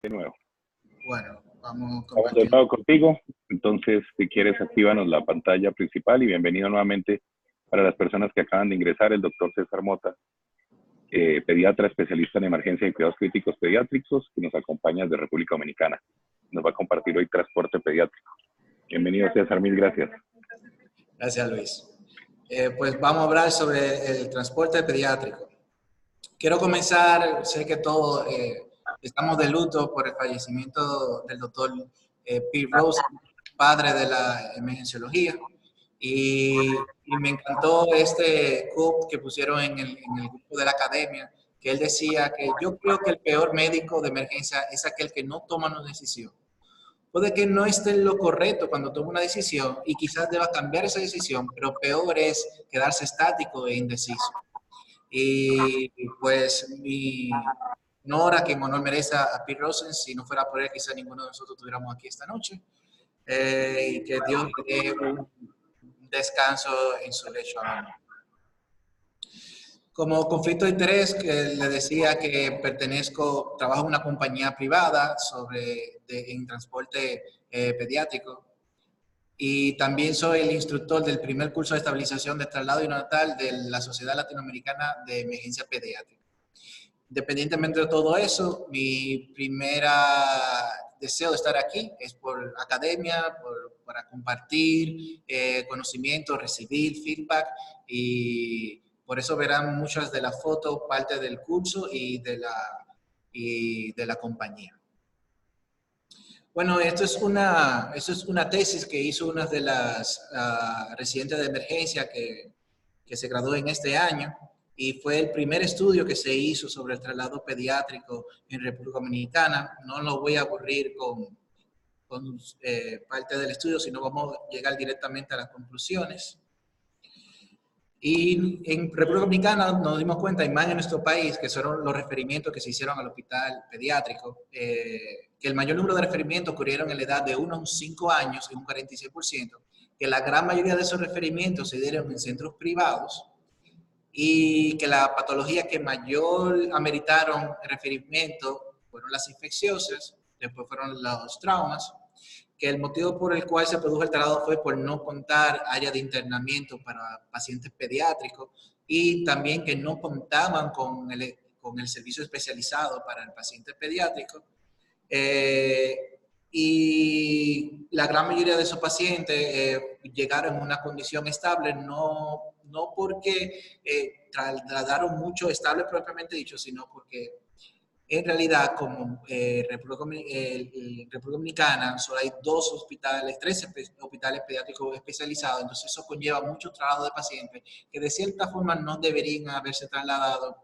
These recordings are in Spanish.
De nuevo. Bueno, vamos Estamos de nuevo contigo. Entonces, si quieres, actívanos la pantalla principal y bienvenido nuevamente para las personas que acaban de ingresar, el doctor César Mota, pediatra especialista en emergencia y cuidados críticos pediátricos, que nos acompaña desde República Dominicana. Nos va a compartir hoy transporte pediátrico. Bienvenido, César, mil gracias. Gracias, Luis. Pues vamos a hablar sobre el transporte pediátrico. Quiero comenzar, sé que todos estamos de luto por el fallecimiento del doctor Pete Rose, padre de la emergenciología, y me encantó este quote que pusieron en el grupo de la academia, que él decía que yo creo que el peor médico de emergencia es aquel que no toma una decisión. Puede que no esté en lo correcto cuando toma una decisión y quizás deba cambiar esa decisión, pero peor es quedarse estático e indeciso. Y pues mi honor a quien honor merece a Pete Rosen, si no fuera por él quizá ninguno de nosotros estuviéramos aquí esta noche, y que Dios le dé un descanso en su lecho. Amén. Como conflicto de interés, que le decía que trabajo en una compañía privada en transporte pediátrico. Y también soy el instructor del primer curso de estabilización de traslado neonatal de la Sociedad Latinoamericana de Emergencia Pediátrica. Independientemente de todo eso, mi deseo de estar aquí es por academia, para compartir conocimiento, recibir feedback, y por eso verán muchas de las fotos parte del curso y de la compañía. Bueno, esto es una tesis que hizo una de las residentes de emergencia que se graduó en este año, y fue el primer estudio que se hizo sobre el traslado pediátrico en República Dominicana. No lo voy a aburrir con parte del estudio, sino vamos a llegar directamente a las conclusiones. Y en República Dominicana nos dimos cuenta, y más en nuestro país, que fueron los referimientos que se hicieron al hospital pediátrico, que el mayor número de referimientos ocurrieron en la edad de 1 a 5 años, en un 46%, que la gran mayoría de esos referimientos se dieron en centros privados, y que la patología que mayor ameritaron referimiento fueron las infecciosas, después fueron los traumas, que el motivo por el cual se produjo el traslado fue por no contar área de internamiento para pacientes pediátricos, y también que no contaban con el servicio especializado para el paciente pediátrico. Y la gran mayoría de esos pacientes llegaron en una condición estable, no porque trasladaron mucho estable propiamente dicho, sino porque en realidad, como República Dominicana, solo hay 3 hospitales pediátricos especializados, entonces eso conlleva mucho traslado de pacientes que de cierta forma no deberían haberse trasladado,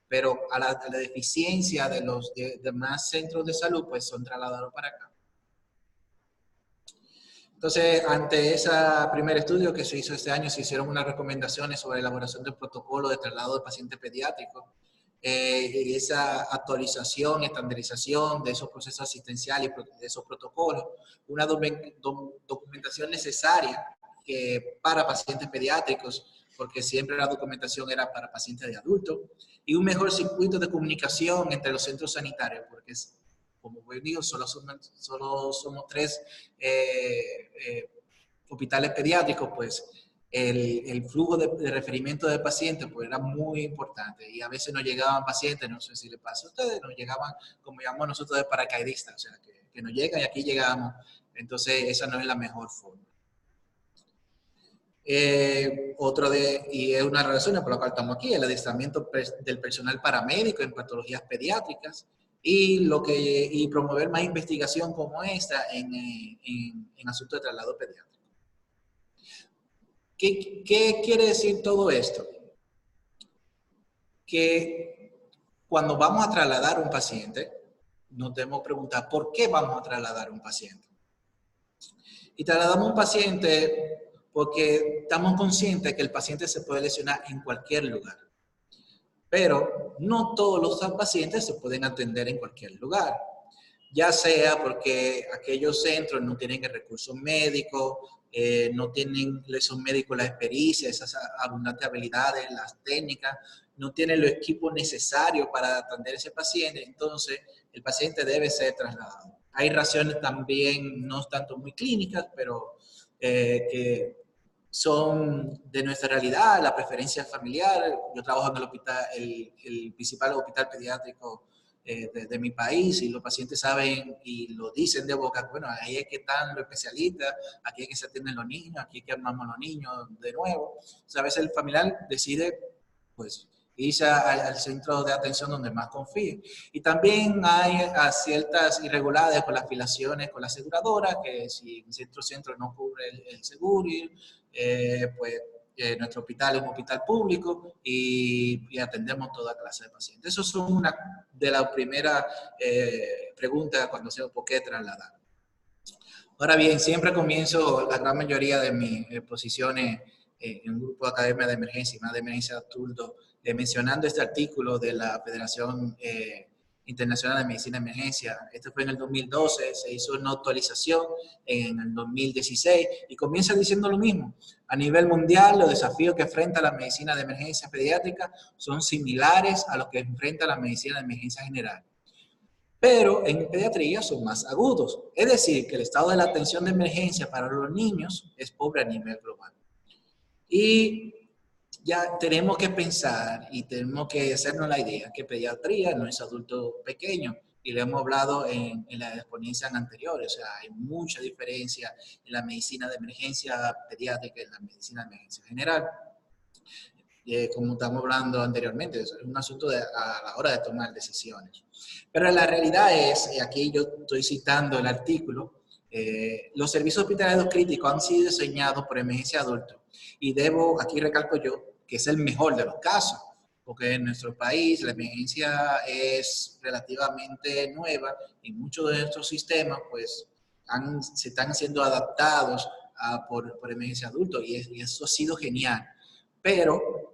pero a la deficiencia de los demás centros de salud, pues son trasladados para acá. Entonces, ante ese primer estudio que se hizo este año, se hicieron unas recomendaciones sobre la elaboración del protocolo de traslado de pacientes pediátricos. Esa actualización, estandarización de esos procesos asistenciales y de esos protocolos, una documentación necesaria para pacientes pediátricos, porque siempre la documentación era para pacientes de adultos, y un mejor circuito de comunicación entre los centros sanitarios, porque como digo, solo somos 3 hospitales pediátricos, pues el flujo de referimiento de pacientes pues era muy importante, y a veces nos llegaban pacientes, no sé si le pasa a ustedes, nos llegaban, como llamamos nosotros, de paracaidistas, o sea, que nos llegan y aquí llegamos. Entonces esa no es la mejor forma. Y es una de las razones por la cual estamos aquí, el adiestramiento del personal paramédico en patologías pediátricas, y promover más investigación como esta en asuntos de traslado pediátrico. ¿Qué quiere decir todo esto? Que cuando vamos a trasladar a un paciente, nos debemos preguntar ¿por qué vamos a trasladar a un paciente? Y trasladamos a un paciente porque estamos conscientes que el paciente se puede lesionar en cualquier lugar. Pero no todos los pacientes se pueden atender en cualquier lugar, ya sea porque aquellos centros no tienen el recurso médico, no tienen esos médicos la experiencia, esas abundantes habilidades, las técnicas, no tienen los equipos necesarios para atender a ese paciente, entonces el paciente debe ser trasladado. Hay razones también, no tanto muy clínicas, pero que son de nuestra realidad, la preferencia familiar. Yo trabajo en el hospital, el principal hospital pediátrico de mi país, y los pacientes saben y lo dicen de boca, bueno, ahí es que están los especialistas, aquí es que se atienden los niños, aquí es que armamos los niños de nuevo. O sea, a veces el familiar decide, pues, irse al centro de atención donde más confíe. Y también hay ciertas irregularidades con las afiliaciones con la aseguradora, que si el centro no cubre el seguro, pues nuestro hospital es un hospital público y atendemos toda clase de pacientes. Eso son una de las primeras preguntas cuando hacemos por qué trasladar. Ahora bien, siempre comienzo la gran mayoría de mis exposiciones en un grupo de academia de emergencia y más de emergencia adulto, mencionando este artículo de la Federación Internacional de Medicina de Emergencia. Este fue en el 2012, se hizo una actualización en el 2016 y comienza diciendo lo mismo. A nivel mundial, los desafíos que enfrenta la medicina de emergencia pediátrica son similares a los que enfrenta la medicina de emergencia general, pero en pediatría son más agudos. Es decir, que el estado de la atención de emergencia para los niños es pobre a nivel global. Y ya tenemos que pensar y tenemos que hacernos la idea que pediatría no es adulto pequeño, y lo hemos hablado en las exponencias anteriores. O sea, hay mucha diferencia en la medicina de emergencia pediátrica y en la medicina de emergencia general. Como estamos hablando anteriormente, es un asunto a la hora de tomar decisiones. Pero la realidad es, y aquí yo estoy citando el artículo, los servicios hospitalarios críticos han sido diseñados por emergencia adulta, y aquí recalco yo, que es el mejor de los casos, porque en nuestro país la emergencia es relativamente nueva y muchos de estos sistemas pues se están siendo adaptados por emergencia adulta, y eso ha sido genial. Pero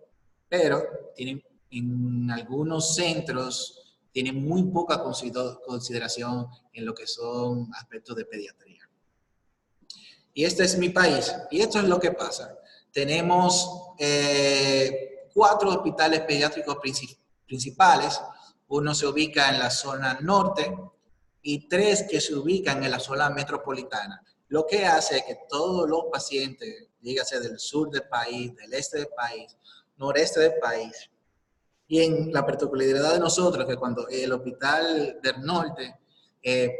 en algunos centros tienen muy poca consideración en lo que son aspectos de pediatría. Y este es mi país, y esto es lo que pasa. Tenemos 4 hospitales pediátricos principales. Uno se ubica en la zona norte y 3 que se ubican en la zona metropolitana. Lo que hace que todos los pacientes, dígase del sur del país, del este del país, noreste del país, y en la particularidad de nosotros, que cuando el hospital del norte,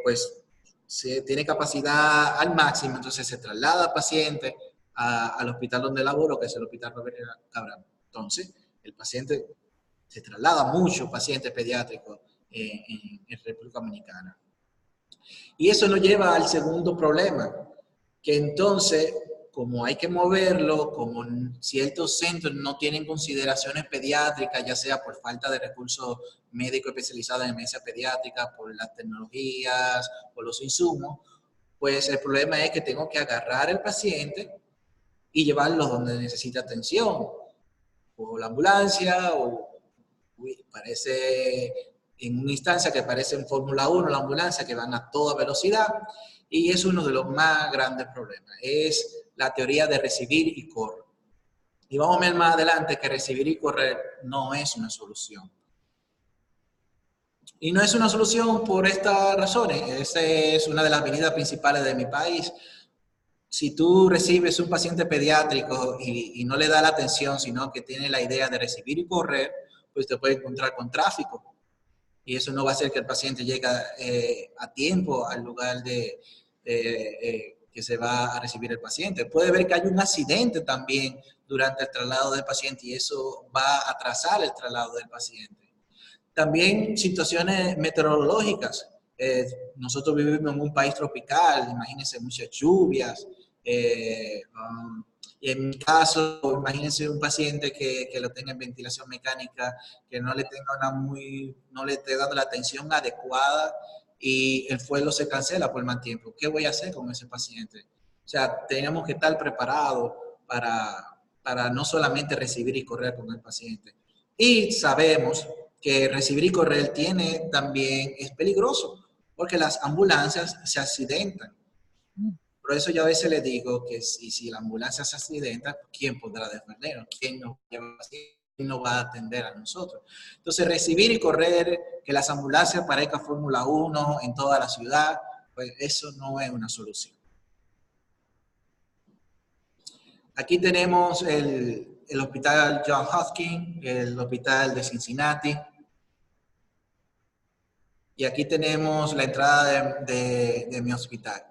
pues se tiene capacidad al máximo, entonces se traslada paciente al hospital donde laboro, que es el hospital Roberto Cabral. Entonces, el paciente se traslada mucho, paciente pediátrico en República Dominicana. Y eso nos lleva al segundo problema, que entonces, como hay que moverlo, como ciertos centros no tienen consideraciones pediátricas, ya sea por falta de recursos médicos especializados en emergencia pediátrica, por las tecnologías, por los insumos, pues el problema es que tengo que agarrar al paciente y llevarlo donde necesita atención, o la ambulancia, o parece en una instancia que parece en Fórmula 1, la ambulancia, que van a toda velocidad, y es uno de los más grandes problemas, es la teoría de recibir y correr. Y vamos a ver más adelante que recibir y correr no es una solución. Y no es una solución por estas razones. Esa es una de las avenidas principales de mi país. Si tú recibes un paciente pediátrico y no le da la atención, sino que tiene la idea de recibir y correr, pues te puede encontrar con tráfico. Y eso no va a hacer que el paciente llegue a tiempo al lugar que se va a recibir el paciente. Puede ver que hay un accidente también durante el traslado del paciente, y eso va a atrasar el traslado del paciente. También situaciones meteorológicas. Nosotros vivimos en un país tropical, imagínense muchas lluvias. Y en mi caso, imagínense un paciente que lo tenga en ventilación mecánica, que no le esté dando la atención adecuada, y el vuelo se cancela por mal tiempo. ¿Qué voy a hacer con ese paciente? O sea, tenemos que estar preparados para no solamente recibir y correr con el paciente. Y sabemos que recibir y correr es peligroso, porque las ambulancias se accidentan. Por eso yo a veces le digo que si la ambulancia se accidenta, ¿quién podrá defendernos? ¿Quién nos va a atender a nosotros? Entonces, recibir y correr, que las ambulancias parezcan Fórmula 1 en toda la ciudad, pues eso no es una solución. Aquí tenemos el hospital John Hopkins, el hospital de Cincinnati. Y aquí tenemos la entrada de mi hospital.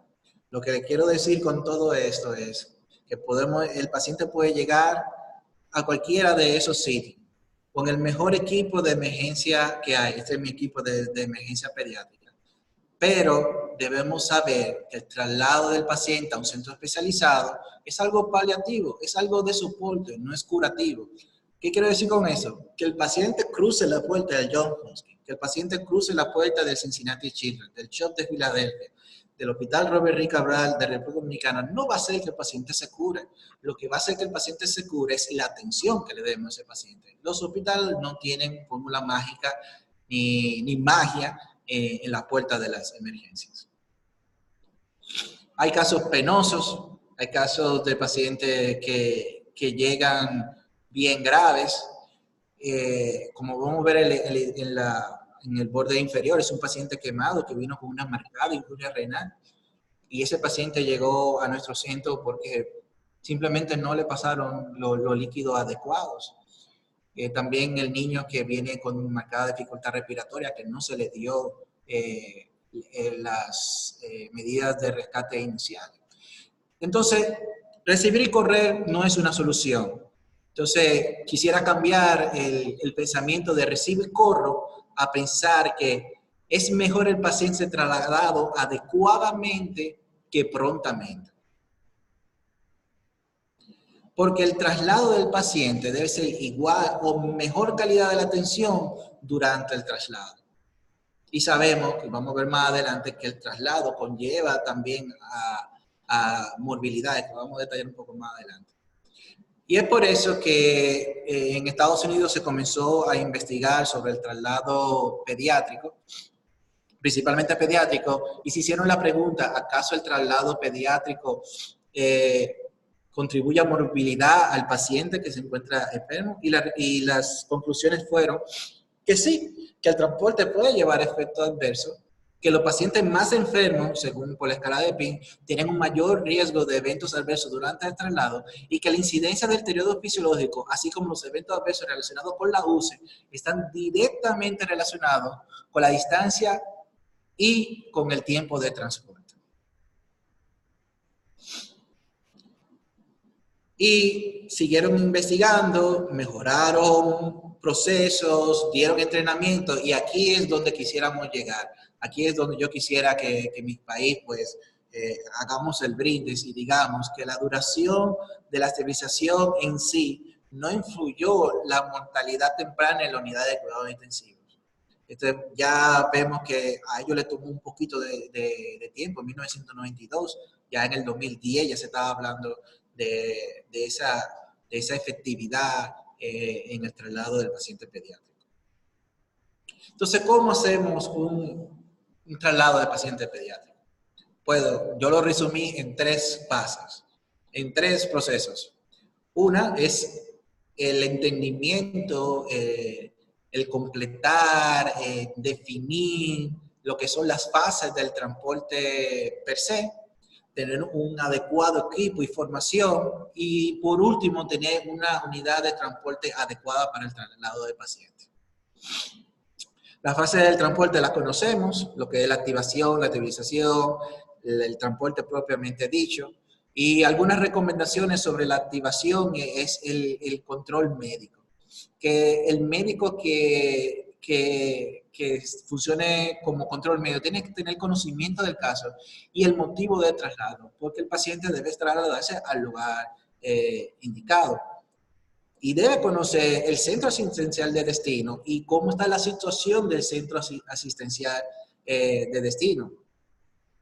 Lo que le quiero decir con todo esto es que el paciente puede llegar a cualquiera de esos sitios con el mejor equipo de emergencia que hay. Este es mi equipo de emergencia pediátrica. Pero debemos saber que el traslado del paciente a un centro especializado es algo paliativo, es algo de soporte, no es curativo. ¿Qué quiero decir con eso? Que el paciente cruce la puerta del John Hopkins, que el paciente cruce la puerta del Cincinnati Children's, del CHOP de Filadelfia, del Hospital Robert Reed Cabral de República Dominicana, no va a hacer que el paciente se cure. Lo que va a hacer que el paciente se cure es la atención que le demos a ese paciente. Los hospitales no tienen fórmula mágica ni magia en la puerta de las emergencias. Hay casos penosos, hay casos de pacientes que llegan bien graves, como vamos a ver en el borde inferior, es un paciente quemado que vino con una marcada injuria renal, y ese paciente llegó a nuestro centro porque simplemente no le pasaron los líquidos adecuados. También el niño que viene con marcada dificultad respiratoria, que no se le dio las medidas de rescate inicial. Entonces, recibir y correr no es una solución. Entonces, quisiera cambiar el pensamiento de recibo y corro a pensar que es mejor el paciente trasladado adecuadamente que prontamente. Porque el traslado del paciente debe ser igual o mejor calidad de la atención durante el traslado. Y sabemos, que vamos a ver más adelante, que el traslado conlleva también a morbilidades, que vamos a detallar un poco más adelante. Y es por eso que en Estados Unidos se comenzó a investigar sobre el traslado pediátrico, principalmente pediátrico, y se hicieron la pregunta, ¿acaso el traslado pediátrico contribuye a morbilidad al paciente que se encuentra enfermo? Y las conclusiones fueron que sí, que el transporte puede llevar efectos adversos, que los pacientes más enfermos, según por la escala de PIN, tienen un mayor riesgo de eventos adversos durante el traslado, y que la incidencia del deterioro fisiológico, así como los eventos adversos relacionados con la UCI, están directamente relacionados con la distancia y con el tiempo de transporte. Y siguieron investigando, mejoraron procesos, dieron entrenamiento, y aquí es donde quisiéramos llegar. Aquí es donde yo quisiera que mi país, pues, hagamos el brindis y digamos que la duración de la esterilización en sí no influyó la mortalidad temprana en la unidad de cuidados intensivos. Entonces, ya vemos que a ellos les tomó un poquito de tiempo, en 1992, ya en el 2010 ya se estaba hablando de esa efectividad en el traslado del paciente pediátrico. Entonces, ¿cómo hacemos un traslado de paciente pediátrico? Yo lo resumí en 3 pasos, en 3 procesos. Una es el entendimiento, el completar, definir lo que son las fases del transporte per se, tener un adecuado equipo y formación, y por último, tener una unidad de transporte adecuada para el traslado de pacientes. La fase del transporte la conocemos, lo que es la activación, la estabilización, el transporte propiamente dicho, y algunas recomendaciones sobre la activación es el control médico. Que el médico que funcione como control médico tiene que tener conocimiento del caso y el motivo de traslado, porque el paciente debe trasladarse al lugar indicado. Y debe conocer el centro asistencial de destino y cómo está la situación del centro asistencial de destino.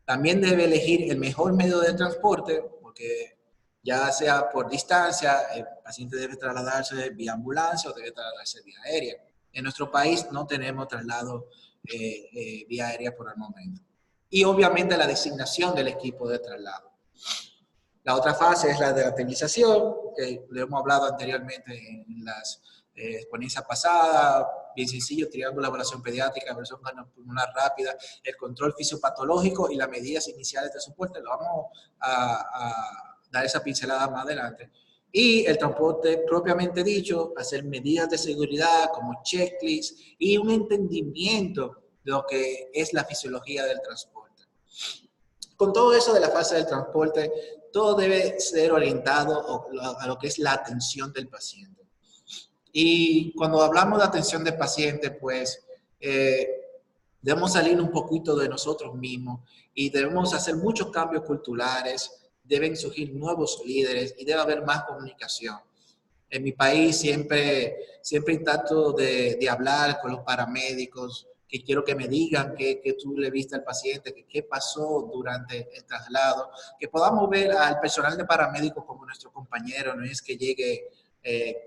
También debe elegir el mejor medio de transporte, porque ya sea por distancia, el paciente debe trasladarse vía ambulancia o debe trasladarse vía aérea. En nuestro país no tenemos traslado vía aérea por el momento. Y obviamente la designación del equipo de traslado. La otra fase es la de la estabilización, que lo hemos hablado anteriormente en las exponencias pasadas, bien sencillo, triángulo de evaluación pediátrica, evaluación pulmonar rápida, el control fisiopatológico y las medidas iniciales de soporte. Lo vamos a dar esa pincelada más adelante. Y el transporte propiamente dicho, hacer medidas de seguridad como checklist y un entendimiento de lo que es la fisiología del transporte. Con todo eso de la fase del transporte, todo debe ser orientado a lo que es la atención del paciente. Y cuando hablamos de atención del paciente, pues debemos salir un poquito de nosotros mismos y debemos hacer muchos cambios culturales, deben surgir nuevos líderes y debe haber más comunicación. En mi país siempre intento de hablar con los paramédicos, que quiero que me digan qué tú le viste al paciente, qué pasó durante el traslado, que podamos ver al personal de paramédicos como nuestro compañero, no es que llegue,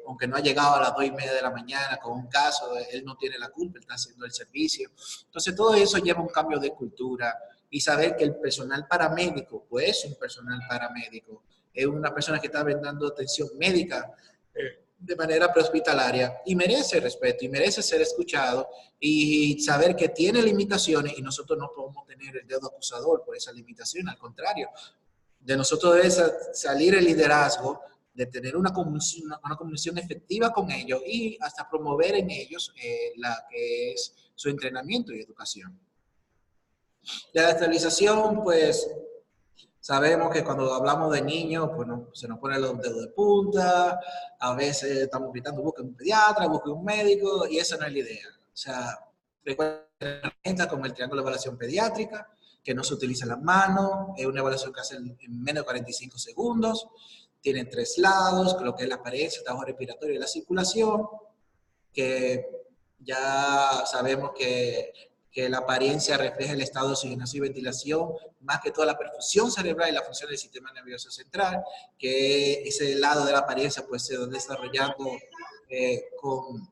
aunque no ha llegado a las 2:30 de la mañana con un caso, él no tiene la culpa, él está haciendo el servicio. Entonces todo eso lleva un cambio de cultura y saber que el personal paramédico, pues es un personal paramédico, es una persona que está brindando atención médica de manera prehospitalaria y merece respeto y merece ser escuchado y saber que tiene limitaciones y nosotros no podemos tener el dedo acusador por esa limitación, al contrario, de nosotros debe salir el liderazgo, de tener una comunicación efectiva con ellos y hasta promover en ellos la que es su entrenamiento y educación. De la estabilización, pues sabemos que cuando hablamos de niños, pues se nos ponen los dedos de punta, a veces estamos gritando, busquen un pediatra, busquen un médico, y esa no es la idea. O sea, recuerden herramientas como el triángulo de evaluación pediátrica, que no se utiliza las manos, es una evaluación que hace en menos de 45 segundos, tiene 3 lados, lo que es la apariencia, el trabajo respiratorio y la circulación, que ya sabemos que la apariencia refleja el estado de oxigenación y ventilación, más que toda la perfusión cerebral y la función del sistema nervioso central, que ese lado de la apariencia pues se va desarrollando con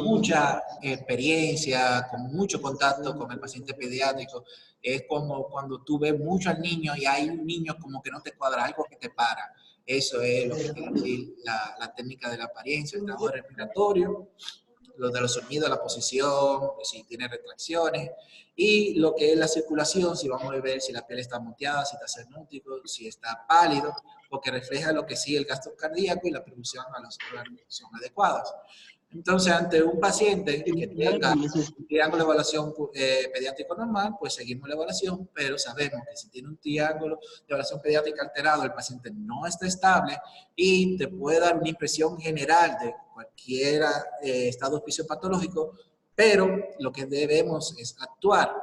mucha experiencia, con mucho contacto con el paciente pediátrico. Es como cuando tú ves mucho al niño y hay un niño como que no te cuadra, algo que te para. Eso es lo que quiere decir la técnica de la apariencia, el trabajo respiratorio, lo de los sonidos, la posición, si tiene retracciones, y lo que es la circulación, si vamos a ver si la piel está moteada, si está cenútico, si está pálido, porque refleja lo que sí el gasto cardíaco y la perfusión a los órganos son adecuadas. Entonces, ante un paciente que tenga un triángulo de evaluación pediátrico normal, pues seguimos la evaluación, pero sabemos que si tiene un triángulo de evaluación pediátrica alterado, el paciente no está estable y te puede dar una impresión general de cualquier estado fisiopatológico, pero lo que debemos es actuar.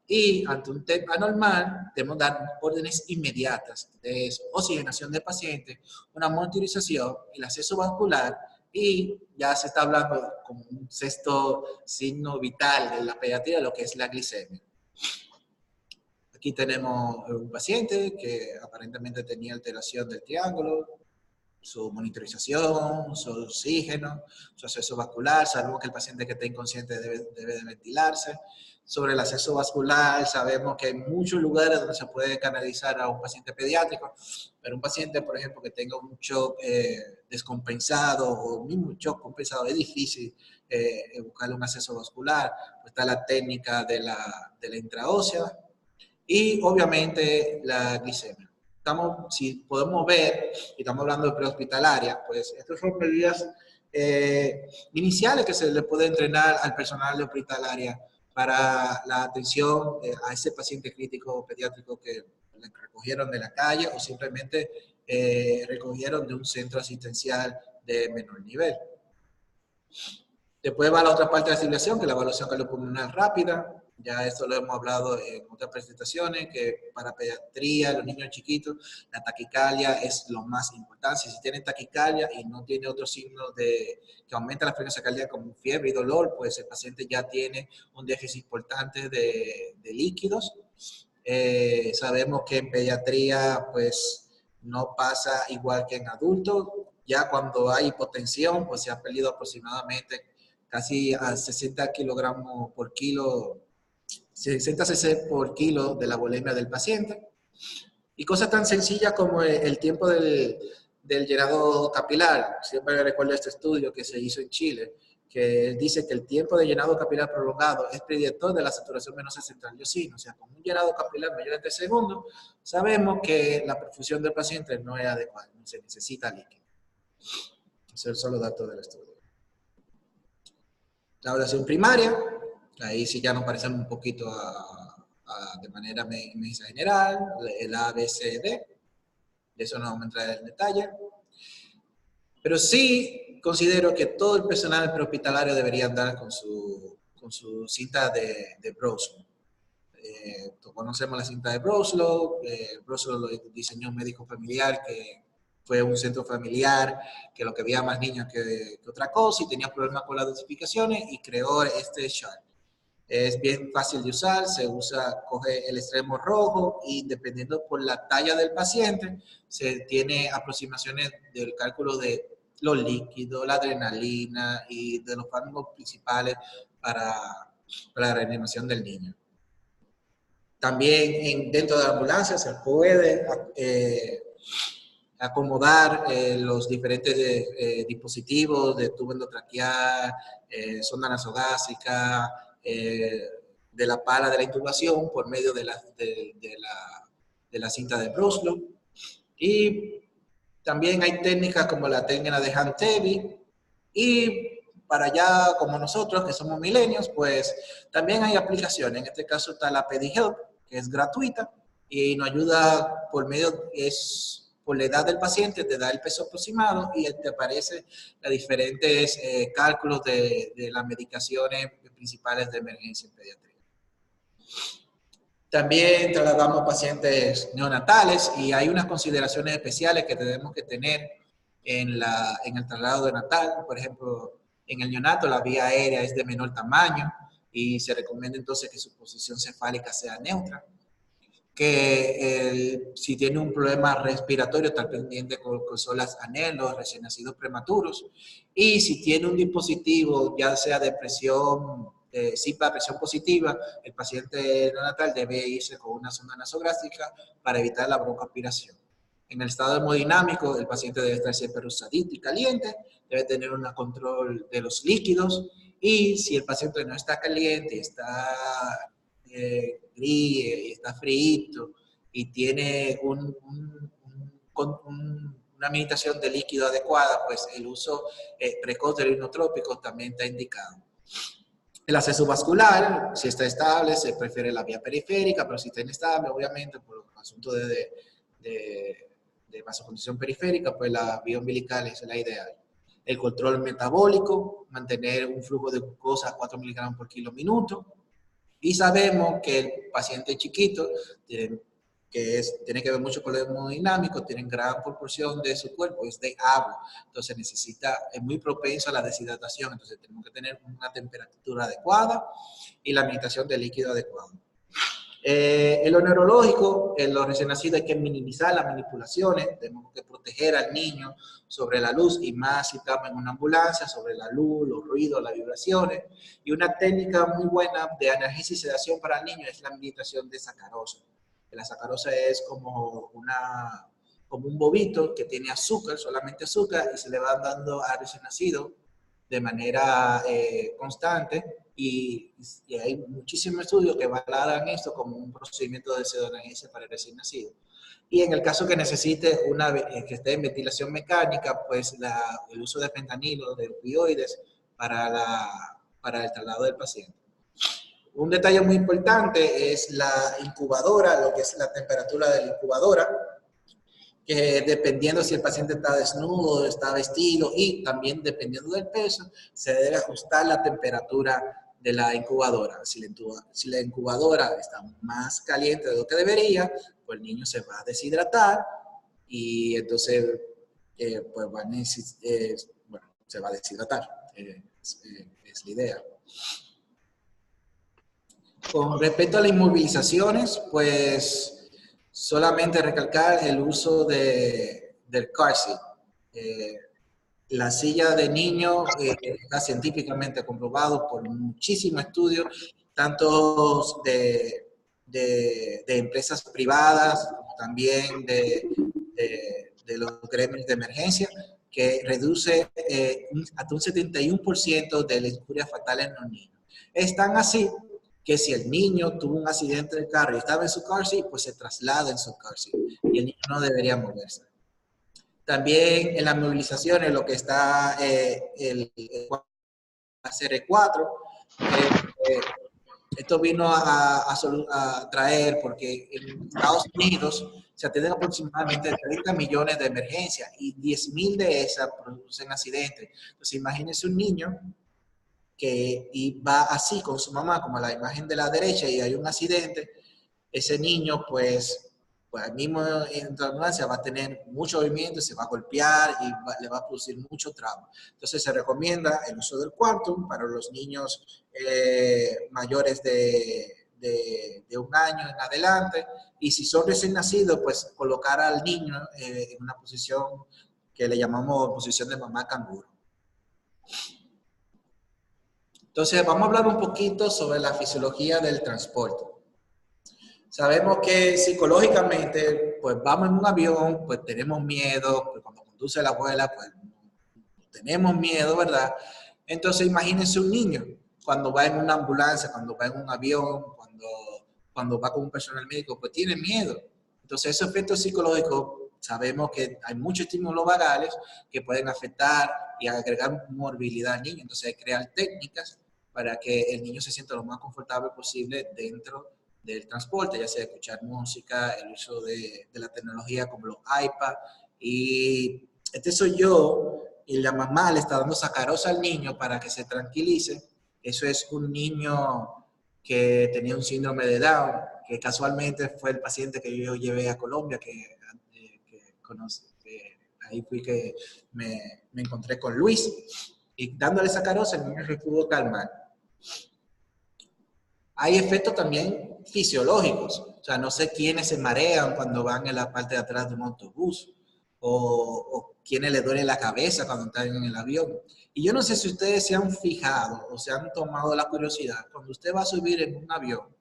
Y ante un TEP anormal, debemos dar órdenes inmediatas de oxigenación del paciente, una monitorización, el acceso vascular, y ya se está hablando como un sexto signo vital de la pediatría, lo que es la glicemia. Aquí tenemos un paciente que aparentemente tenía alteración del triángulo, su monitorización, su oxígeno, su acceso vascular. Sabemos que el paciente que está inconsciente debe de ventilarse. Sobre el acceso vascular, sabemos que hay muchos lugares donde se puede canalizar a un paciente pediátrico, pero un paciente, por ejemplo, que tenga un shock descompensado o mismo un shock compensado, es difícil buscarle un acceso vascular. Pues está la técnica de la intraósea y obviamente la glicemia. Si podemos ver, y estamos hablando de prehospitalaria, pues estas son medidas iniciales que se le puede entrenar al personal de hospitalaria para la atención a ese paciente crítico pediátrico que le recogieron de la calle o simplemente recogieron de un centro asistencial de menor nivel. Después va la otra parte de la simulación, que es la evaluación cardiopulmonar rápida. Ya esto lo hemos hablado en otras presentaciones, que para pediatría, los niños chiquitos, la taquicardia es lo más importante. Si tienen taquicardia y no tiene otros signos que aumenta la frecuencia cardíaca como fiebre y dolor, pues el paciente ya tiene un déficit importante de líquidos. Sabemos que en pediatría pues no pasa igual que en adultos. Ya cuando hay hipotensión, pues se ha perdido aproximadamente casi a 60 kilogramos por kilo, 60 cc por kilo de la volemia del paciente. Y cosas tan sencillas como el tiempo del llenado capilar. Siempre recuerdo este estudio que se hizo en Chile, que dice que el tiempo de llenado capilar prolongado es predictor de la saturación venosa central de eosino. O sea, con un llenado capilar mayor de 3 segundos, sabemos que la perfusión del paciente no es adecuada, se necesita líquido. Ese es solo dato del estudio. La evaluación primaria, ahí sí ya nos parecemos un poquito de manera medicina general, el A, B, C, D. De eso no vamos a entrar en detalle. Pero sí considero que todo el personal prehospitalario debería andar con su cinta de Broselow. Conocemos la cinta de Broselow. Broselow lo diseñó un médico familiar que fue un centro familiar que lo que veía más niños que otra cosa y tenía problemas con las dosificaciones y creó este chart. Es bien fácil de usar, coge el extremo rojo y dependiendo por la talla del paciente, se tiene aproximaciones del cálculo de los líquidos, la adrenalina y de los fármacos principales para la reanimación del niño. También dentro de la ambulancia se puede acomodar los diferentes dispositivos de tubo endotraqueal, sonda nasogástrica, de la pala de la intubación por medio de la cinta de Broselow. Y también hay técnicas como la técnica de Hand-Tevi. Y para allá, como nosotros, que somos milenios, pues también hay aplicaciones. En este caso está la PediHelp, que es gratuita y nos ayuda por medio, por la edad del paciente, te da el peso aproximado y te aparece los diferentes cálculos de las medicaciones principales de emergencia en pediatría. También trasladamos pacientes neonatales y hay unas consideraciones especiales que tenemos que tener en el traslado de natal. Por ejemplo, en el neonato la vía aérea es de menor tamaño y se recomienda entonces que su posición cefálica sea neutra. Que si tiene un problema respiratorio, estar pendiente con solas anhelos, recién nacidos prematuros. Y si tiene un dispositivo, ya sea de presión, CPAP, presión positiva, el paciente neonatal debe irse con una sonda nasogástrica para evitar la broncoaspiración. En el estado hemodinámico, el paciente debe estar siempre rosadito y caliente, debe tener un control de los líquidos, y si el paciente no está caliente, está gris y está frío y tiene una administración de líquido adecuada, pues el uso precoz del inotrópico también está indicado. El acceso vascular, si está estable, se prefiere la vía periférica, pero si está inestable, obviamente, por asunto de vasoconstricción periférica, pues la vía umbilical es la ideal. El control metabólico, mantener un flujo de glucosa a 4 miligramos por kilo minuto. Y sabemos que el paciente chiquito tiene que ver mucho con lo hemodinámico, tiene gran proporción de su cuerpo, es de agua, entonces es muy propenso a la deshidratación, entonces tenemos que tener una temperatura adecuada y la administración de líquido adecuado. En lo neurológico, en los recién nacidos hay que minimizar las manipulaciones, tenemos que proteger al niño sobre la luz y más si estamos en una ambulancia, sobre la luz, los ruidos, las vibraciones. Y una técnica muy buena de analgesia y sedación para el niño es la administración de sacarosa. La sacarosa es como un bobito que tiene azúcar, solamente azúcar, y se le va dando al recién nacido de manera constante. Y hay muchísimos estudios que valoran esto como un procedimiento de pseudoanalgesia para el recién nacido. Y en el caso que necesite que esté en ventilación mecánica, pues el uso de fentanilo, de opioides para el traslado del paciente. Un detalle muy importante es la incubadora, lo que es la temperatura de la incubadora, que dependiendo si el paciente está desnudo, está vestido y también dependiendo del peso, se debe ajustar la temperatura de la incubadora. Si la incubadora está más caliente de lo que debería, pues el niño se va a deshidratar y entonces pues se va a deshidratar. Es la idea. Con respecto a las inmovilizaciones, pues solamente recalcar el uso del car seat. La silla de niño está científicamente comprobado por muchísimos estudios, tanto de empresas privadas, como también de los gremios de emergencia, que reduce hasta un 71% de la injuria fatal en los niños. Es tan así que si el niño tuvo un accidente de carro y estaba en su car seat, pues se traslada en su car seat y el niño no debería moverse. También en las movilizaciones, lo que está el ACR4, esto vino a traer porque en Estados Unidos se atienden aproximadamente 30 millones de emergencias y 10.000 de esas producen accidentes. Entonces imagínense un niño que va así con su mamá, como la imagen de la derecha, y hay un accidente, ese niño pues al mismo en la ambulancia va a tener mucho movimiento, se va a golpear y le va a producir mucho trauma. Entonces se recomienda el uso del Quantum para los niños mayores de 1 año en adelante, y si son recién nacidos, pues colocar al niño en una posición que le llamamos posición de mamá canguro. Entonces vamos a hablar un poquito sobre la fisiología del transporte. Sabemos que psicológicamente, pues vamos en un avión, pues tenemos miedo, pues cuando conduce la abuela, pues tenemos miedo, ¿verdad? Entonces imagínense un niño cuando va en una ambulancia, cuando va en un avión, cuando va con un personal médico, pues tiene miedo. Entonces esos efectos psicológicos, sabemos que hay muchos estímulos vagales que pueden afectar y agregar morbilidad al niño. Entonces hay que crear técnicas para que el niño se sienta lo más confortable posible dentro del transporte, ya sea escuchar música, el uso de la tecnología como los iPad. Y este soy yo, y la mamá le está dando sacarosa al niño para que se tranquilice. Eso es un niño que tenía un síndrome de Down, que casualmente fue el paciente que yo llevé a Colombia, que conocí. Ahí fui que me encontré con Luis, y dándole sacarosa el niño se pudo calmar. Hay efectos también fisiológicos, o sea, no sé quiénes se marean cuando van en la parte de atrás de un autobús, o quiénes le duele la cabeza cuando están en el avión. Y yo no sé si ustedes se han fijado o se han tomado la curiosidad, cuando usted va a subir en un avión,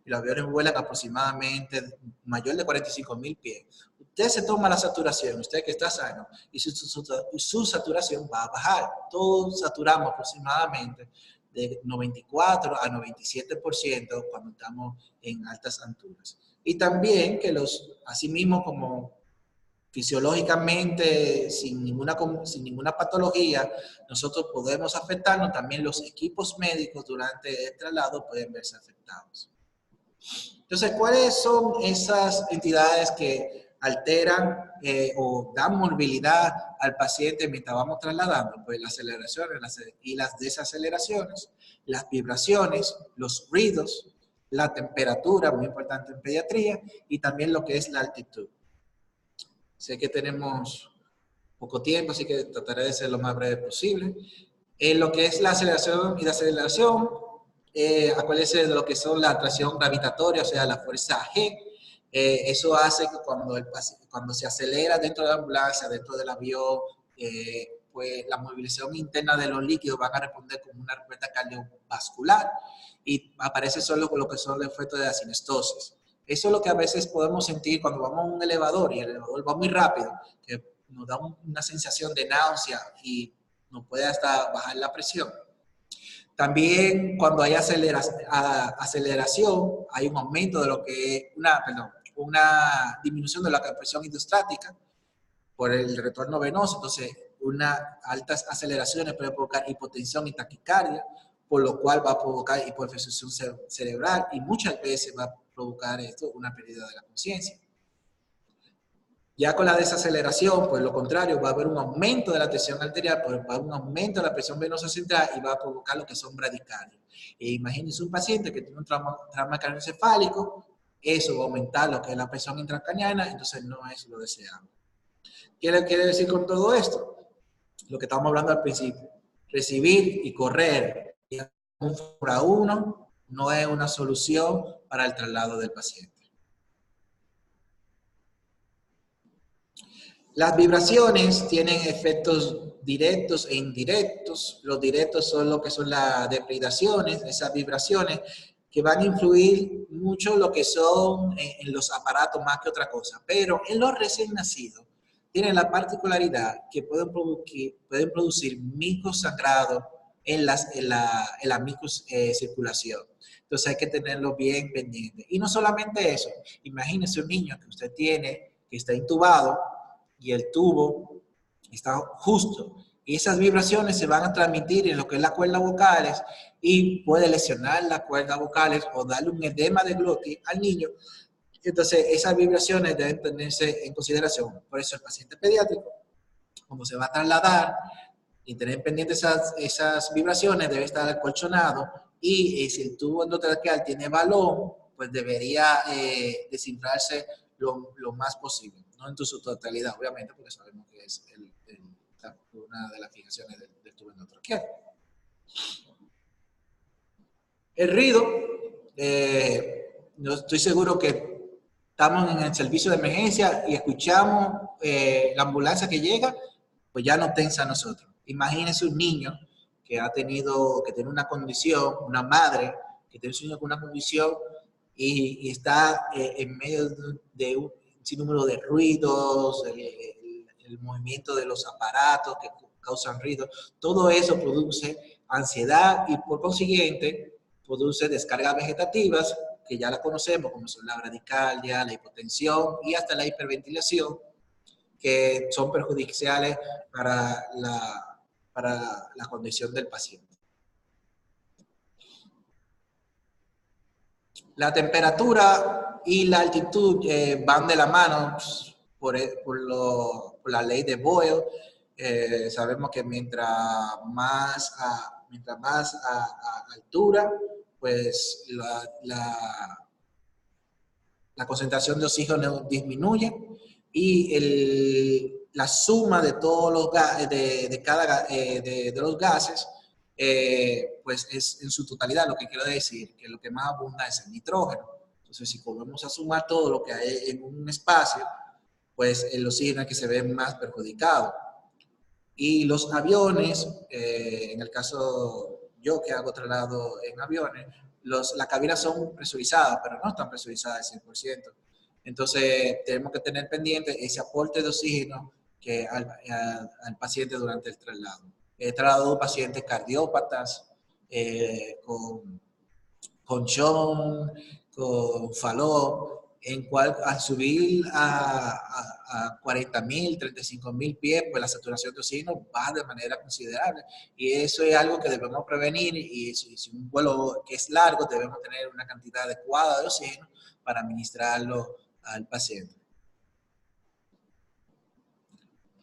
y los aviones vuelan aproximadamente mayor de 45.000 pies, usted se toma la saturación, usted que está sano, y su saturación va a bajar. Todos saturamos aproximadamente de 94 a 97% cuando estamos en altas alturas. Y también que asimismo como fisiológicamente, sin ninguna patología, nosotros podemos afectarnos, también los equipos médicos durante el traslado pueden verse afectados. Entonces, ¿cuáles son esas entidades que alteran o dan morbilidad al paciente mientras vamos trasladando? Pues las aceleraciones y las desaceleraciones, las vibraciones, los ruidos, la temperatura, muy importante en pediatría, y también lo que es la altitud. Sé que tenemos poco tiempo, así que trataré de ser lo más breve posible. Lo que es la aceleración y desaceleración, acuérdense de lo que son la atracción gravitatoria, o sea, la fuerza G. Eso hace que cuando se acelera dentro de la ambulancia, dentro del avión, pues la movilización interna de los líquidos van a responder como una respuesta cardiovascular, y aparece solo con lo que son los efectos de la sinestosis. Eso es lo que a veces podemos sentir cuando vamos a un elevador y el elevador va muy rápido, que nos da una sensación de náusea y nos puede hasta bajar la presión. También cuando hay aceleración, hay un aumento de lo que es una disminución de la presión hidrostática por el retorno venoso. Entonces, unas altas aceleraciones pueden provocar hipotensión y taquicardia, por lo cual va a provocar hipotensión cerebral, y muchas veces va a provocar esto una pérdida de la conciencia. Ya con la desaceleración, pues lo contrario, va a haber un aumento de la tensión arterial, pues va a haber un aumento de la presión venosa central y va a provocar lo que son bradicardias. Imagínense un paciente que tiene un trauma craneoencefálico, eso va a aumentar lo que es la presión intracraniana, entonces no es lo deseable. ¿Qué le quiere decir con todo esto? Lo que estábamos hablando al principio. Recibir y correr un para uno no es una solución para el traslado del paciente. Las vibraciones tienen efectos directos e indirectos. Los directos son lo que son las depredaciones. Esas vibraciones que van a influir mucho lo que son en los aparatos más que otra cosa. Pero en los recién nacidos tienen la particularidad que pueden producir microsangrado en la microcirculación. Entonces hay que tenerlo bien pendiente. Y no solamente eso, imagínese un niño que usted tiene, que está intubado y el tubo está justo. Y esas vibraciones se van a transmitir en lo que es las cuerdas vocales y puede lesionar las cuerdas vocales o darle un edema de glotis al niño. Entonces, esas vibraciones deben tenerse en consideración. Por eso el paciente pediátrico, como se va a trasladar y tener pendientes esas vibraciones, debe estar acolchonado y si el tubo endotraqueal tiene balón, pues debería desinflarse lo más posible. No en su totalidad, obviamente, porque sabemos que es una de las fijaciones del tubo endotraqueal. El ruido, no estoy seguro que estamos en el servicio de emergencia y escuchamos la ambulancia que llega, pues ya no tensa a nosotros. Imagínense un niño que tiene una condición, una madre que tiene un niño con una condición y está en medio de un sinnúmero de ruidos, el movimiento de los aparatos que causan ruido. Todo eso produce ansiedad y por consiguiente produce descargas vegetativas que ya la conocemos, como son la bradicardia, la hipotensión y hasta la hiperventilación, que son perjudiciales para la condición del paciente. La temperatura y la altitud van de la mano por la ley de Boyle. Sabemos que mientras más a altura, pues la concentración de oxígeno disminuye y la suma de todos los de los gases pues es en su totalidad, lo que quiero decir que lo que más abunda es el nitrógeno. Entonces, si volvemos a sumar todo lo que hay en un espacio, pues el oxígeno es que se ve más perjudicado. Y los aviones, en el caso yo que hago traslado en aviones, las cabinas son presurizadas, pero no están presurizadas al 100%. Entonces, tenemos que tener pendiente ese aporte de oxígeno que al paciente durante el traslado. He trasladado pacientes cardiópatas con John, con Fallot, en cual al subir a 40.000, 35.000 pies, pues la saturación de oxígeno baja de manera considerable. Y eso es algo que debemos prevenir y si un vuelo que es largo, debemos tener una cantidad adecuada de oxígeno para administrarlo al paciente.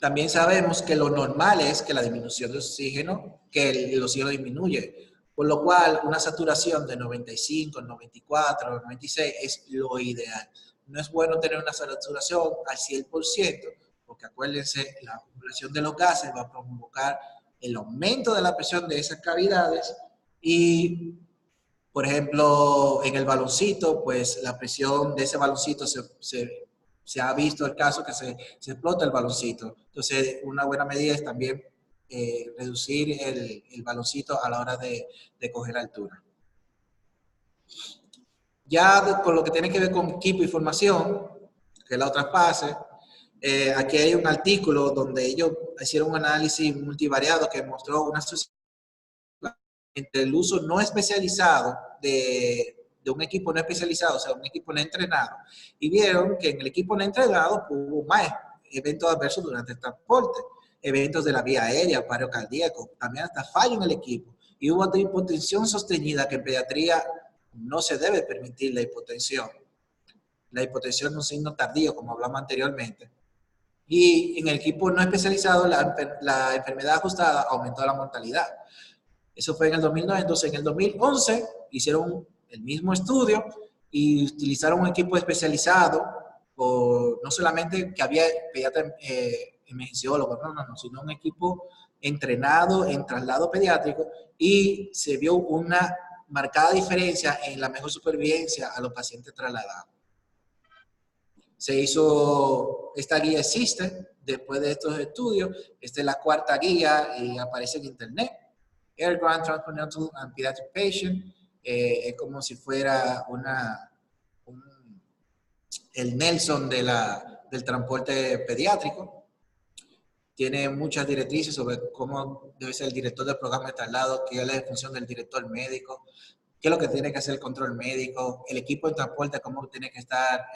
También sabemos que lo normal es que la disminución de oxígeno, que el oxígeno disminuye, por lo cual una saturación de 95, 94, 96 es lo ideal. No es bueno tener una saturación al 100%, porque acuérdense, la acumulación de los gases va a provocar el aumento de la presión de esas cavidades y, por ejemplo, en el baloncito, pues la presión de ese baloncito se ha visto el caso que se explota el baloncito. Entonces, una buena medida es también reducir el baloncito a la hora de coger altura. Ya con lo que tiene que ver con equipo y formación, que es la otra fase, aquí hay un artículo donde ellos hicieron un análisis multivariado que mostró una asociación entre el uso no especializado de un equipo no especializado, o sea, un equipo no entrenado, y vieron que en el equipo no entrenado hubo más eventos adversos durante el transporte, eventos de la vía aérea, paro cardíaco, también hasta fallo en el equipo, y hubo hasta hipotensión sostenida, que en pediatría no se debe permitir la hipotensión. La hipotensión es un signo tardío, como hablamos anteriormente. Y en el equipo no especializado, la enfermedad ajustada aumentó la mortalidad. Eso fue en el 2009. Entonces, en el 2011 hicieron el mismo estudio y utilizaron un equipo especializado, no solamente que había pediatras emergenciólogos, no, sino un equipo entrenado en traslado pediátrico y se vio una marcada diferencia en la mejor supervivencia a los pacientes trasladados. Se hizo, esta guía existe después de estos estudios, esta es la cuarta guía y aparece en internet. Air Ground Transport and Pediatric Patient, es como si fuera el Nelson del transporte pediátrico. Tiene muchas directrices sobre cómo debe ser el director del programa de traslado, qué es la función del director médico, qué es lo que tiene que hacer el control médico, el equipo de transporte, cómo tiene que estar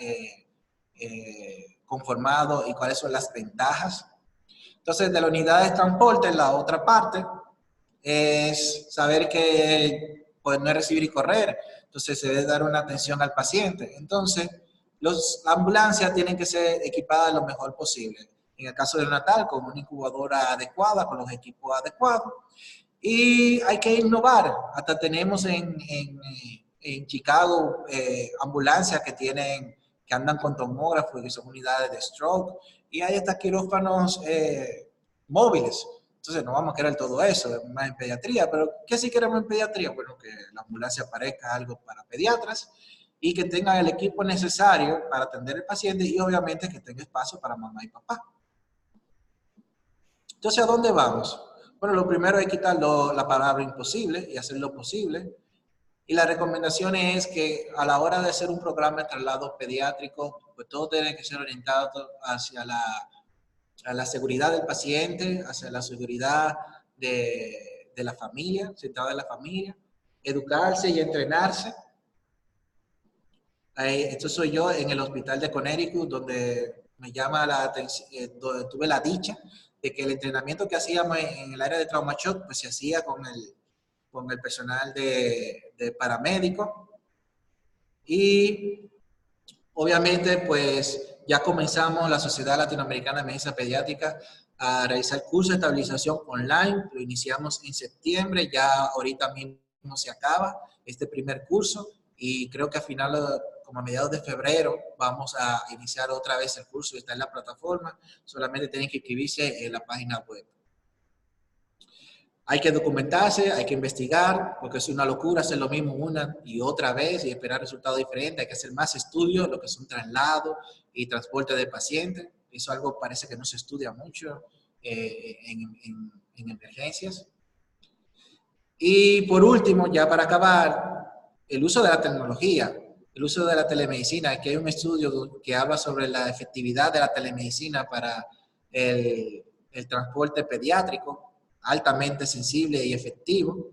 conformado y cuáles son las ventajas. Entonces, de la unidad de transporte, la otra parte es saber que pues, no es recibir y correr. Entonces, se debe dar una atención al paciente. Entonces, las ambulancias tienen que ser equipadas lo mejor posible. En el caso del natal, con una incubadora adecuada, con los equipos adecuados. Y hay que innovar. Hasta tenemos en Chicago ambulancias que andan con tomógrafos, que son unidades de stroke. Y hay hasta quirófanos móviles. Entonces no vamos a querer todo eso, más en pediatría. Pero ¿qué si queremos en pediatría? Bueno, que la ambulancia parezca algo para pediatras y que tenga el equipo necesario para atender al paciente y obviamente que tenga espacio para mamá y papá. Entonces, ¿a dónde vamos? Bueno, lo primero es quitar la palabra imposible y hacerlo posible. Y la recomendación es que a la hora de hacer un programa de traslado pediátrico, pues todo tiene que ser orientado hacia la seguridad del paciente, hacia la seguridad de la familia, centrada en la familia, educarse y entrenarse. Esto soy yo en el hospital de Connecticut, donde me llama la atención, donde tuve la dicha de que el entrenamiento que hacíamos en el área de trauma shock, pues se hacía con el personal de paramédicos. Y obviamente, pues ya comenzamos la Sociedad Latinoamericana de Medicina Pediátrica a realizar curso de estabilización online. Lo iniciamos en septiembre, ya ahorita mismo se acaba este primer curso y creo que a finales, como a mediados de febrero, vamos a iniciar otra vez el curso. Está en la plataforma, solamente tienen que inscribirse en la página web. Hay que documentarse, hay que investigar, porque es una locura hacer lo mismo una y otra vez y esperar resultados diferentes. Hay que hacer más estudios, lo que son traslados y transporte de pacientes. Eso algo parece que no se estudia mucho en emergencias. Y por último, ya para acabar, el uso de la tecnología, el uso de la telemedicina. Aquí hay un estudio que habla sobre la efectividad de la telemedicina para el transporte pediátrico, altamente sensible y efectivo.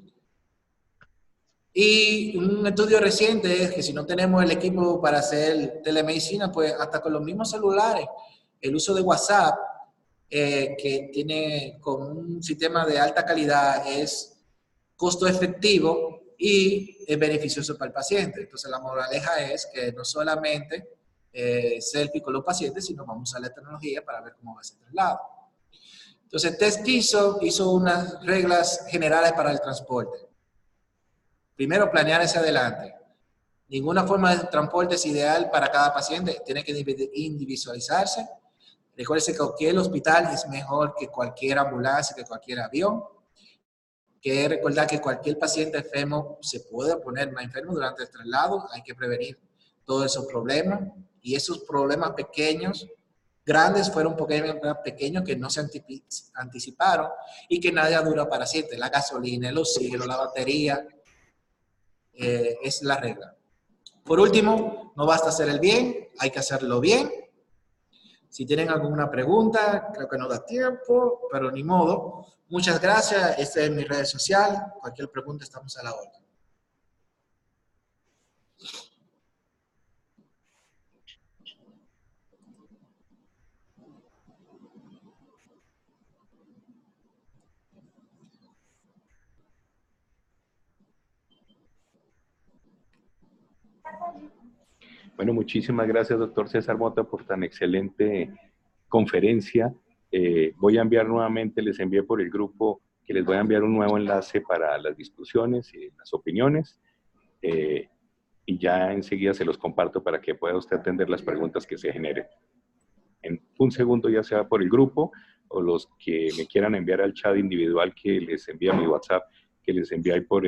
Y un estudio reciente es que si no tenemos el equipo para hacer telemedicina, pues hasta con los mismos celulares, el uso de WhatsApp, que tiene con un sistema de alta calidad, es costo efectivo y es beneficioso para el paciente. Entonces la moraleja es que no solamente selfie con los pacientes, sino vamos a usar la tecnología para ver cómo va ese traslado. Entonces, Test hizo unas reglas generales para el transporte. Primero, planear hacia adelante. Ninguna forma de transporte es ideal para cada paciente. Tiene que individualizarse. Recuerde que cualquier hospital es mejor que cualquier ambulancia, que cualquier avión. Que recordar que cualquier paciente enfermo se puede poner más enfermo durante el traslado. Hay que prevenir todos esos problemas. Y esos problemas pequeños, grandes fueron pequeños que no se anticiparon y que nada dura para siempre. La gasolina, el oxígeno, la batería, es la regla. Por último, no basta hacer el bien, hay que hacerlo bien. Si tienen alguna pregunta, creo que no da tiempo, pero ni modo. Muchas gracias. Esta es mi red social. Cualquier pregunta, estamos a la orden. Bueno, muchísimas gracias, doctor César Mota, por tan excelente conferencia. Voy a enviar nuevamente, les envié por el grupo que les voy a enviar un nuevo enlace para las discusiones y las opiniones. Y ya enseguida se los comparto para que pueda usted atender las preguntas que se generen. En un segundo, ya sea por el grupo o los que me quieran enviar al chat individual que les envía mi WhatsApp, que les envía ahí por